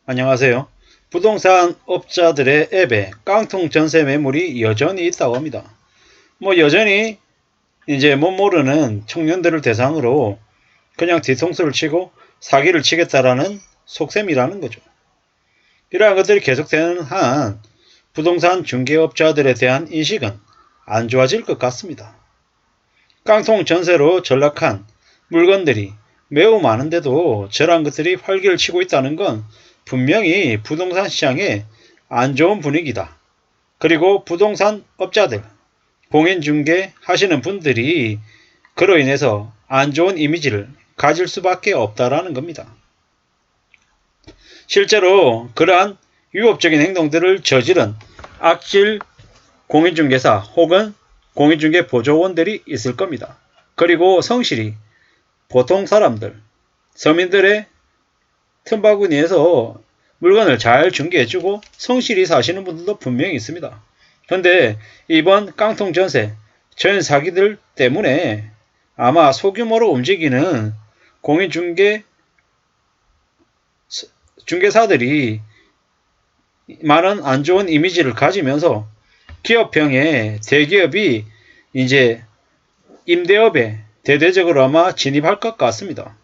안녕하세요. 부동산 업자들의 앱에 깡통 전세 매물이 여전히 있다고 합니다. 여전히 이제 못 모르는 청년들을 대상으로 그냥 뒤통수를 치고 사기를 치겠다라는 속셈이라는 거죠. 이러한 것들이 계속되는 한 부동산 중개업자들에 대한 인식은 안 좋아질 것 같습니다. 깡통 전세로 전락한 물건들이 매우 많은데도 저런 것들이 활기를 치고 있다는 건 분명히 부동산 시장에 안 좋은 분위기다. 그리고 부동산 업자들, 공인중개 하시는 분들이 그로 인해서 안 좋은 이미지를 가질 수밖에 없다라는 겁니다. 실제로 그러한 위법적인 행동들을 저지른 악질 공인중개사 혹은 공인중개 보조원들이 있을 겁니다. 그리고 성실히 보통 사람들, 서민들의 틈바구니에서 물건을 잘 중개해주고 성실히 사시는 분들도 분명히 있습니다. 그런데 이번 깡통 전세, 전 사기들 때문에 아마 소규모로 움직이는 중개사들이 많은 안 좋은 이미지를 가지면서 기업형의 대기업이 이제 임대업에 대대적으로 아마 진입할 것 같습니다.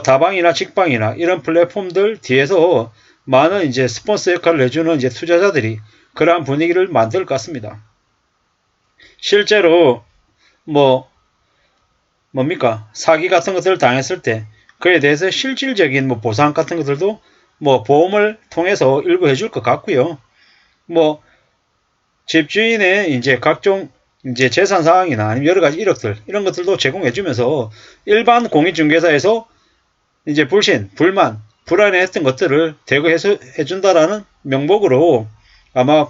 다방이나 직방이나 이런 플랫폼들 뒤에서 많은 이제 스폰서 역할을 해주는 이제 투자자들이 그러한 분위기를 만들 것 같습니다. 실제로 사기 같은 것들을 당했을 때 그에 대해서 실질적인 보상 같은 것들도 보험을 통해서 일부 해줄 것 같고요. 집주인의 이제 각종 이제 재산 상황이나 아니면 여러 가지 이력들 이런 것들도 제공해주면서 일반 공인중개사에서 이제 불만, 불안해했던 것들을 대거해준다라는 명목으로 아마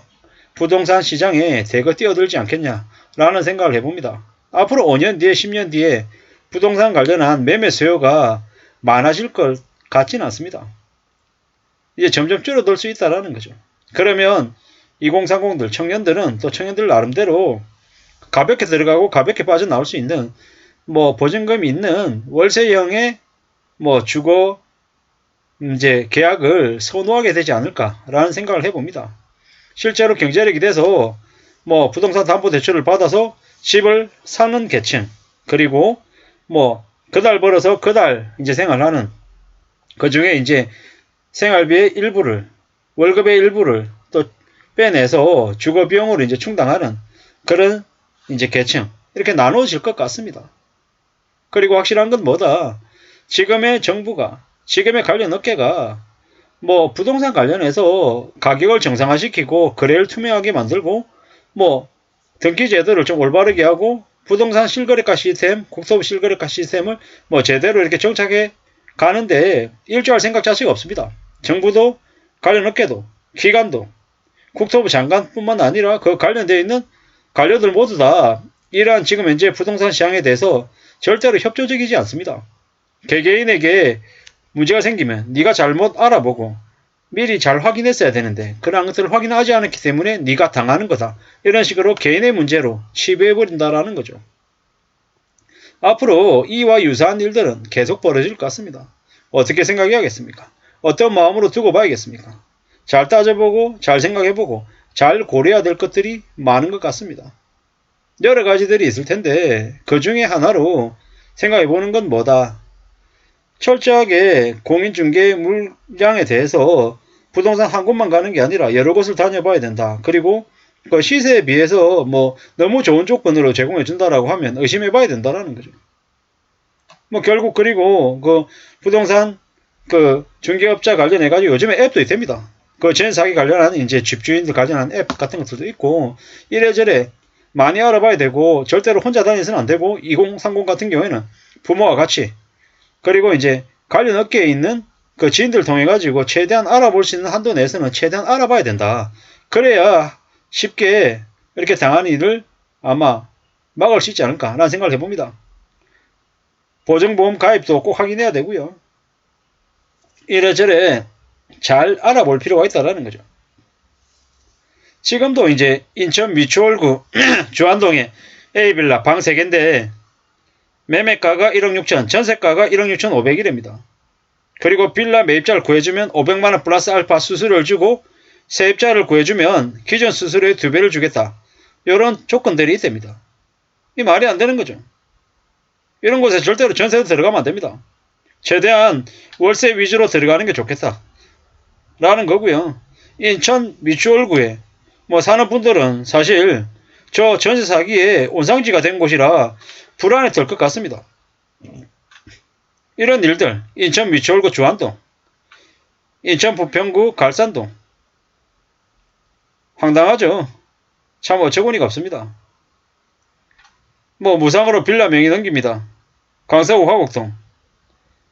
부동산 시장에 대거 뛰어들지 않겠냐라는 생각을 해봅니다. 앞으로 5년 뒤에 10년 뒤에 부동산 관련한 매매 수요가 많아질 것 같지는 않습니다. 이제 점점 줄어들 수 있다라는 거죠. 그러면 2030들 청년들은 또 청년들 나름대로 가볍게 들어가고 가볍게 빠져나올 수 있는 보증금이 있는 월세형의 주거 이제 계약을 선호하게 되지 않을까라는 생각을 해봅니다. 실제로 경제력이 돼서 부동산 담보대출을 받아서 집을 사는 계층, 그리고 그달 벌어서 그달 이제 생활하는, 그 중에 이제 생활비의 일부를, 월급의 일부를 또 빼내서 주거 비용으로 이제 충당하는 그런 이제 계층, 이렇게 나눠질 것 같습니다. 그리고 확실한 건 뭐다? 지금의 정부가, 지금의 관련 업계가 부동산 관련해서 가격을 정상화시키고 거래를 투명하게 만들고 등기 제도를 좀 올바르게 하고 부동산 실거래가 시스템, 국토부 실거래가 시스템을 제대로 이렇게 정착해 가는데 일조할 생각 자체가 없습니다. 정부도 관련 업계도 기관도 국토부 장관뿐만 아니라 그 관련되어 있는 관료들 모두 다 이러한 지금 현재 부동산 시장에 대해서 절대로 협조적이지 않습니다. 개개인에게 문제가 생기면 네가 잘못 알아보고 미리 잘 확인했어야 되는데 그런 것들을 확인하지 않았기 때문에 네가 당하는 거다. 이런 식으로 개인의 문제로 치부해버린다라는 거죠. 앞으로 이와 유사한 일들은 계속 벌어질 것 같습니다. 어떻게 생각해야겠습니까? 어떤 마음으로 두고 봐야겠습니까? 잘 따져보고 잘 생각해보고 잘 고려해야 될 것들이 많은 것 같습니다. 여러 가지들이 있을 텐데 그 중에 하나로 생각해보는 건 뭐다? 철저하게 공인중개 물량에 대해서 부동산 한 곳만 가는 게 아니라 여러 곳을 다녀봐야 된다. 그리고 그 시세에 비해서 너무 좋은 조건으로 제공해 준다라고 하면 의심해 봐야 된다라는 거죠. 결국 그리고 그 부동산 그 중개업자 관련해 가지고 요즘에 앱도 있답니다. 그 전사기 관련한 이제 집주인들 관련한 앱 같은 것들도 있고 이래저래 많이 알아봐야 되고 절대로 혼자 다니서는 안 되고 2030 같은 경우에는 부모와 같이 그리고 이제 관련 업계에 있는 그 지인들 통해 가지고 최대한 알아볼 수 있는 한도 내에서는 최대한 알아봐야 된다. 그래야 쉽게 이렇게 당하는 일을 아마 막을 수 있지 않을까라는 생각을 해봅니다. 보증보험 가입도 꼭 확인해야 되고요. 이래저래 잘 알아볼 필요가 있다는 거죠. 지금도 이제 인천 미추홀구 주안동에 A빌라 방 3개인데 매매가가 1억 6천, 전세가가 1억 6천 5백이랍니다. 그리고 빌라 매입자를 구해주면 500만원 플러스 알파 수수료를 주고 세입자를 구해주면 기존 수수료의 2배를 주겠다. 이런 조건들이 있답니다. 이 말이 안 되는 거죠. 이런 곳에 절대로 전세도 들어가면 안 됩니다. 최대한 월세 위주로 들어가는 게 좋겠다. 라는 거고요. 인천 미추홀구에 사는 분들은 사실 저 전세 사기에 온상지가 된 곳이라 불안에 들 것 같습니다. 이런 일들, 인천 미추홀구 주안동, 인천 부평구 갈산동, 황당하죠. 참 어처구니가 없습니다. 무상으로 빌라 명의 넘깁니다. 광서구 화곡동,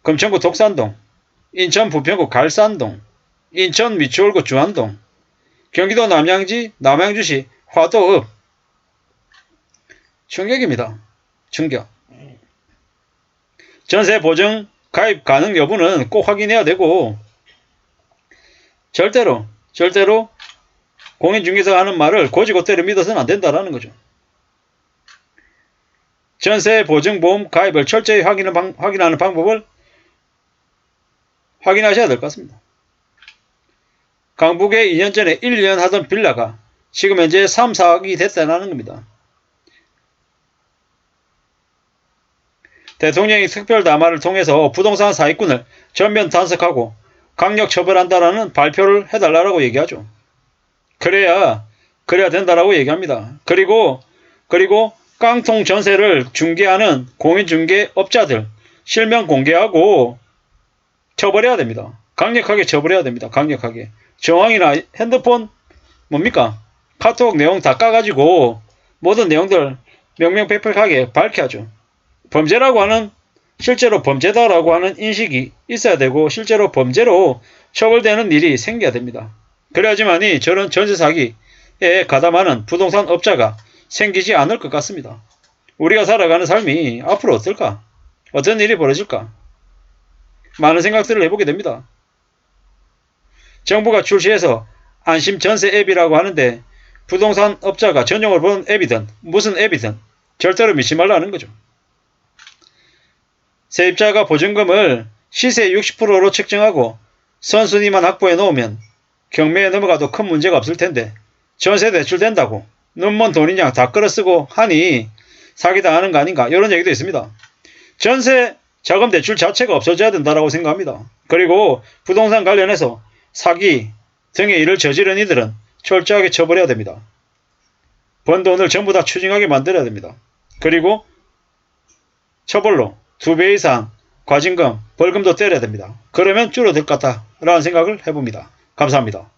금천구 독산동, 인천 부평구 갈산동, 인천 미추홀구 주안동, 경기도 남양지, 남양주시 화도읍. 충격입니다. 충격. 전세 보증 가입 가능 여부는 꼭 확인해야 되고 절대로 공인중개사가 하는 말을 고지고대로 믿어서는 안 된다라는 거죠. 전세 보증보험 가입을 철저히 확인하는 방법을 확인하셔야 될 것 같습니다. 강북에 2년 전에 1, 2년 하던 빌라가 지금 현재 3, 4억이 됐다는 겁니다. 대통령이 특별담화를 통해서 부동산 사기꾼을 전면 단속하고 강력 처벌한다라는 발표를 해달라고 얘기하죠. 그래야 된다라고 얘기합니다. 그리고 깡통 전세를 중개하는 공인중개업자들 실명 공개하고 처벌해야 됩니다. 강력하게 처벌해야 됩니다. 강력하게. 정황이나 핸드폰 카톡 내용 다 까가지고 모든 내용들 명명백백하게 밝혀야죠. 범죄라고 하는 실제로 범죄다라고 하는 인식이 있어야 되고 실제로 범죄로 처벌되는 일이 생겨야 됩니다. 그래야지만이 저런 전세 사기에 가담하는 부동산 업자가 생기지 않을 것 같습니다. 우리가 살아가는 삶이 앞으로 어떨까? 어떤 일이 벌어질까? 많은 생각들을 해보게 됩니다. 정부가 출시해서 안심 전세 앱이라고 하는데 부동산 업자가 전용으로 보는 앱이든 무슨 앱이든 절대로 믿지 말라는 거죠. 세입자가 보증금을 시세 60%로 책정하고 선순위만 확보해 놓으면 경매에 넘어가도 큰 문제가 없을 텐데 전세 대출된다고 눈먼 돈이냐 다 끌어쓰고 하니 사기당하는 거 아닌가 이런 얘기도 있습니다. 전세 자금 대출 자체가 없어져야 된다고 생각합니다. 그리고 부동산 관련해서 사기 등의 일을 저지른 이들은 철저하게 처벌해야 됩니다. 번 돈을 전부 다 추징하게 만들어야 됩니다. 그리고 처벌로 2배 이상 과징금, 벌금도 때려야 됩니다. 그러면 줄어들 것 같다라는 생각을 해봅니다. 감사합니다.